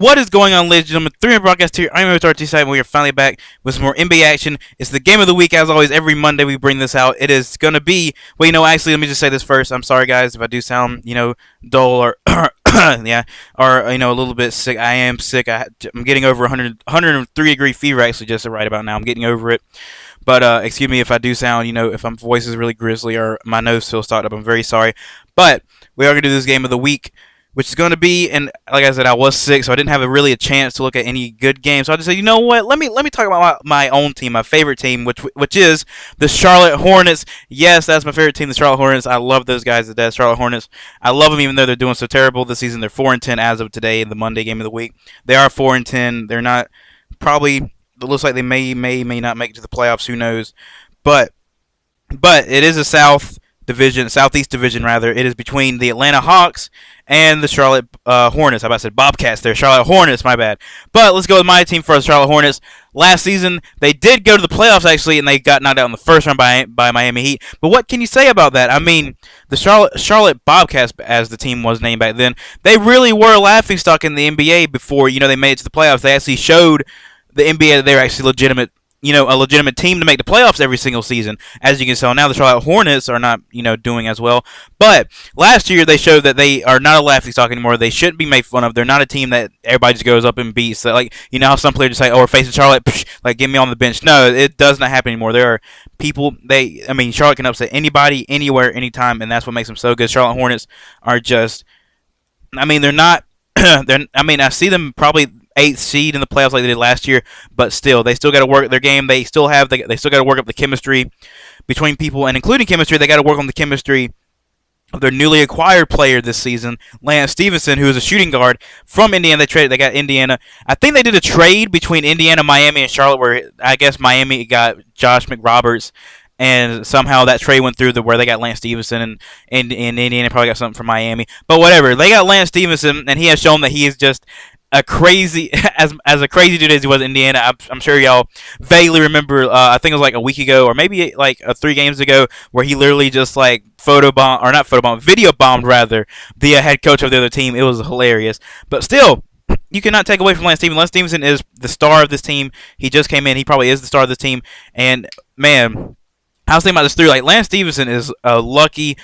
What is going on, ladies and gentlemen? 300 Broadcast here. I'm your host, RT7. We are finally back with some more NBA action. It's the game of the week, as always. Every Monday we bring this out. It is going to be, well, actually, let me just say this first. I'm sorry, guys, if I do sound, dull or, yeah, or, a little bit sick. I am sick. I'm getting over 103-degree fever, actually, just right about now. I'm getting over it. But excuse me if I do sound, if my voice is really grizzly or my nose feels stopped up. I'm very sorry. But we are going to do this game of the week, which is going to be, and like I said, I was sick, so I didn't have a chance to look at any good games. So I just said, you know what? Let me talk about my own team, my favorite team, which is the Charlotte Hornets. Yes, that's my favorite team, the Charlotte Hornets. I love those guys, the Charlotte Hornets. I love them even though they're doing so terrible this season. They're 4-10 as of today, in the Monday game of the week. They are 4-10. They're not probably. It looks like they may not make it to the playoffs. Who knows? But it is a Southeast Division rather. It is between the Atlanta Hawks and the Charlotte Hornets. How about I said Bobcats there? Charlotte Hornets, my bad. But let's go with my team first, Charlotte Hornets. Last season, they did go to the playoffs, actually, and they got knocked out in the first round by Miami Heat. But what can you say about that? I mean, the Charlotte Bobcats, as the team was named back then, they really were a laughingstock in the NBA before, they made it to the playoffs. They actually showed the NBA that they were actually legitimate, a legitimate team to make the playoffs every single season. As you can tell now, the Charlotte Hornets are not, doing as well. But last year they showed that they are not a laughingstock anymore. They shouldn't be made fun of. They're not a team that everybody just goes up and beats. So, like, how some players just say, "Oh, we're facing Charlotte, psh, like get me on the bench." No, it does not happen anymore. There are people. Charlotte can upset anybody, anywhere, anytime, and that's what makes them so good. Charlotte Hornets are just. They're not. I see them probably eighth seed in the playoffs like they did last year, but still, they still got to work their game. They still got to work up the chemistry between people, and including chemistry, they got to work on the chemistry of their newly acquired player this season, Lance Stevenson, who is a shooting guard from Indiana. They got Indiana. I think they did a trade between Indiana, Miami, and Charlotte, where I guess Miami got Josh McRoberts. And somehow that trade went through where they got Lance Stevenson, and Indiana probably got something from Miami. But whatever, they got Lance Stevenson, and he has shown that he is just a crazy as a crazy dude as he was in Indiana. I'm sure y'all vaguely remember. I think it was like a week ago, or maybe like 3 games ago, where he literally just like video bombed rather the head coach of the other team. It was hilarious, but still. You cannot take away from Lance Stevenson. Lance Stevenson is the star of this team. He just came in. He probably is the star of this team. And man, I was thinking about this through. Like, Lance Stevenson is a lucky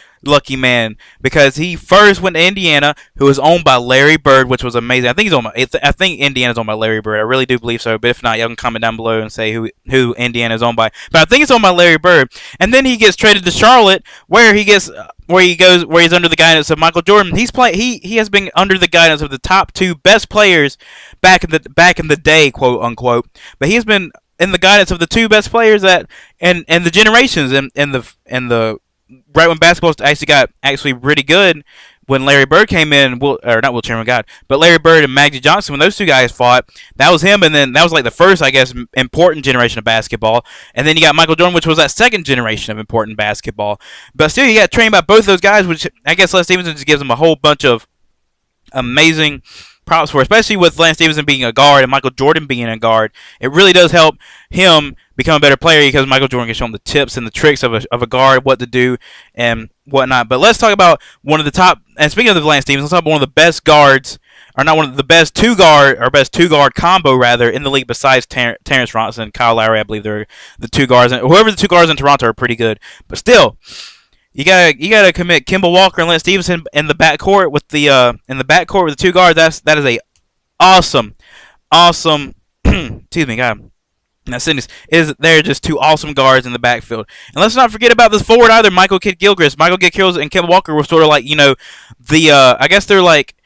man because he first went to Indiana, who was owned by Larry Bird, which was amazing. I think Indiana's owned by Larry Bird. I really do believe so. But if not, y'all can comment down below and say who Indiana is owned by. But I think it's owned by Larry Bird. And then he gets traded to Charlotte, where he's under the guidance of Michael Jordan. He has been under the guidance of the top 2 best players back in the day, quote unquote. But he has been in the guidance of the 2 best players and the generations and the right when basketball got really good when Larry Bird came in, or not Will Chamberlain, God, but Larry Bird and Magic Johnson, when those 2 guys fought, that was him, and then that was like the first, I guess, important generation of basketball, and then you got Michael Jordan, which was that second generation of important basketball, but still you got trained by both those guys, which I guess Les Stevenson just gives them a whole bunch of amazing props for, especially with Lance Stevenson being a guard and Michael Jordan being a guard. It really does help him become a better player because Michael Jordan can show him the tips and the tricks of a guard, what to do and whatnot. But let's talk about one of the top, and speaking of the Lance Stevenson, let's talk about one of the best guards, or not one of the best two guard combo rather in the league besides Terrence Ronson and Kyle Lowry. I believe they're the 2 guards, and whoever the 2 guards in Toronto are pretty good. But still, You gotta commit Kemba Walker and Lance Stevenson in the backcourt with the 2 guards. That is a awesome excuse me, God. Now, sentence is they're just 2 awesome guards in the backfield. And let's not forget about this forward either, Michael Kidd-Gilchrist. Michael Kidd-Gilchrist and Kemba Walker were sort of like, I guess they're like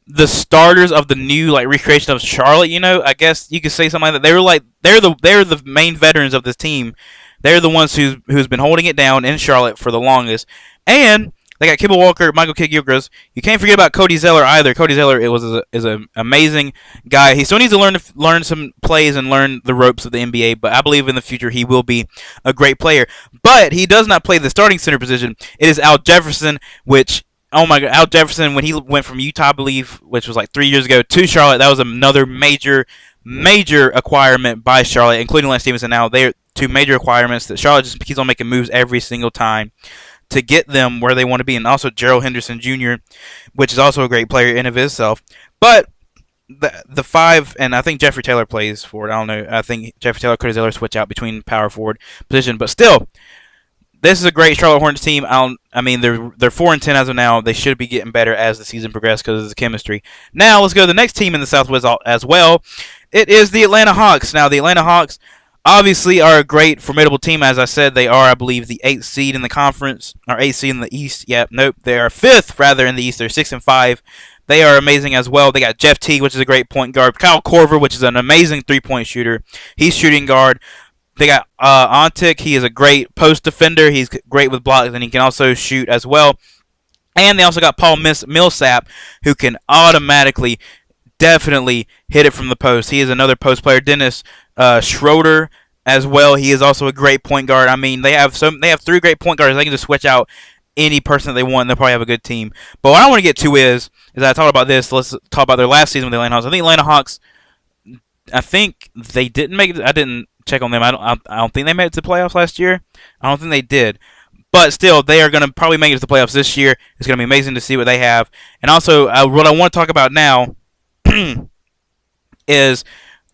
the starters of the new like recreation of Charlotte, I guess you could say something like that. They're the main veterans of this team. They're the ones who's been holding it down in Charlotte for the longest. And they got Kemba Walker, Michael Kidd-Gilchrist. You can't forget about Cody Zeller either. Cody Zeller is an amazing guy. He still needs to learn some plays and learn the ropes of the NBA, but I believe in the future he will be a great player. But he does not play the starting center position. It is Al Jefferson, which, oh my God, Al Jefferson, when he went from Utah, I believe, which was like 3 years ago, to Charlotte, that was another major acquirement by Charlotte, including Lance Stevenson. Now they're 2 major requirements that Charlotte just keeps on making moves every single time to get them where they want to be. And also Gerald Henderson Jr., which is also a great player in of itself. But the five, and I think Jeffrey Taylor plays for it. I don't know. I think Jeffrey Taylor could have switch out between power forward position, but still, this is a great Charlotte Hornets team. I mean, they're 4-10 as of now. They should be getting better as the season progresses because of the chemistry. Now let's go to the next team in the Southwest as well. It is the Atlanta Hawks. Now the Atlanta Hawks obviously are a great, formidable team. As I said, they are, I believe, the 8th seed in the conference, or 8th seed in the East. Yep, nope, they are 5th rather in the East. They're 6-5. They are amazing as well. They got Jeff Teague, which is a great point guard. Kyle Korver, which is an amazing three-point shooter. He's shooting guard. They got Ontic. He is a great post defender. He's great with blocks, and he can also shoot as well. And they also got Paul Millsap, who can automatically, definitely hit it from the post. He is another post player. Dennis Schroeder as well. He is also a great point guard. I mean, they have 3 great point guards. They can just switch out any person that they want. They'll probably have a good team. But what I want to get to is I talked about this. Let's talk about their last season with the Atlanta Hawks. I think Atlanta Hawks, I think they didn't make it. I didn't check on them. I don't think they made it to the playoffs last year. I don't think they did. But still, they are going to probably make it to the playoffs this year. It's going to be amazing to see what they have. And also, what I want to talk about now is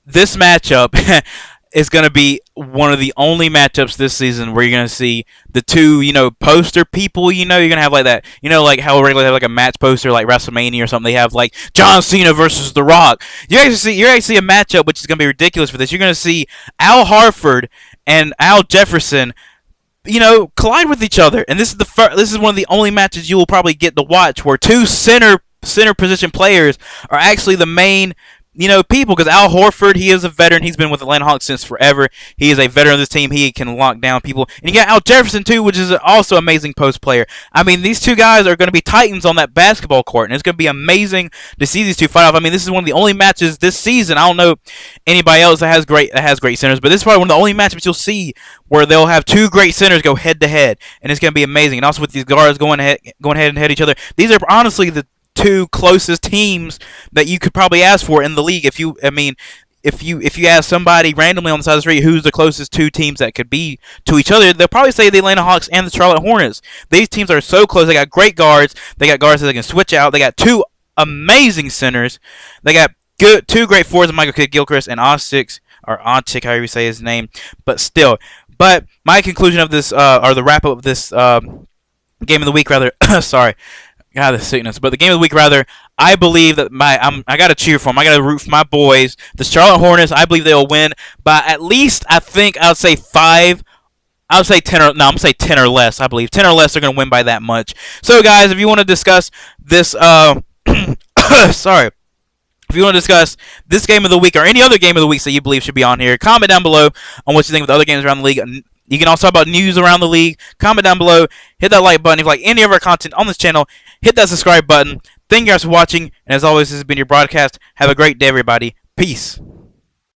this matchup is going to be one of the only matchups this season where you're going to see the two, poster people. You're going to have like that, like how regularly have like a match poster like WrestleMania or something. They have like John Cena versus The Rock. You're actually see a matchup which is going to be ridiculous for this. You're going to see Al Harford and Al Jefferson, collide with each other. And this is one of the only matches you will probably get to watch where two center position players are actually the main people, because Al Horford, he is a veteran. He's been with Atlanta Hawks since forever. He is a veteran of this team. He can lock down people. And you got Al Jefferson, too, which is also an amazing post player. I mean, these two guys are going to be titans on that basketball court, and it's going to be amazing to see these two fight off. I mean, this is one of the only matches this season. I don't know anybody else that has great centers, but this is probably one of the only matches you'll see where they'll have two great centers go head-to-head, and it's going to be amazing. And also with these guards going head and head each other, these are honestly the two closest teams that you could probably ask for in the league. If you ask somebody randomly on the side of the street who's the closest two teams that could be to each other, they'll probably say the Atlanta Hawks and the Charlotte Hornets. These teams are so close. They got great guards. They got guards that they can switch out. They got two amazing centers. They got two great forwards, Michael Kidd-Gilchrist and Ontic, however you say his name. But still, my conclusion of this, or the wrap up of this game of the week, rather. Sorry. God, the sickness. But the game of the week, rather, I believe that I got to cheer for them. I got to root for my boys. The Charlotte Hornets, I believe they'll win by at least, I would say 5. I would say 10 or, no, I'm going to say 10 or less, I believe. 10 or less, they're going to win by that much. So, guys, if you want to discuss this, sorry. If you want to discuss this game of the week or any other game of the week that you believe should be on here, comment down below on what you think of the other games around the league. You can also talk about news around the league. Comment down below. Hit that like button if you like any of our content on this channel. Hit that subscribe button. Thank you guys for watching. And as always, this has been your broadcast. Have a great day, everybody. Peace.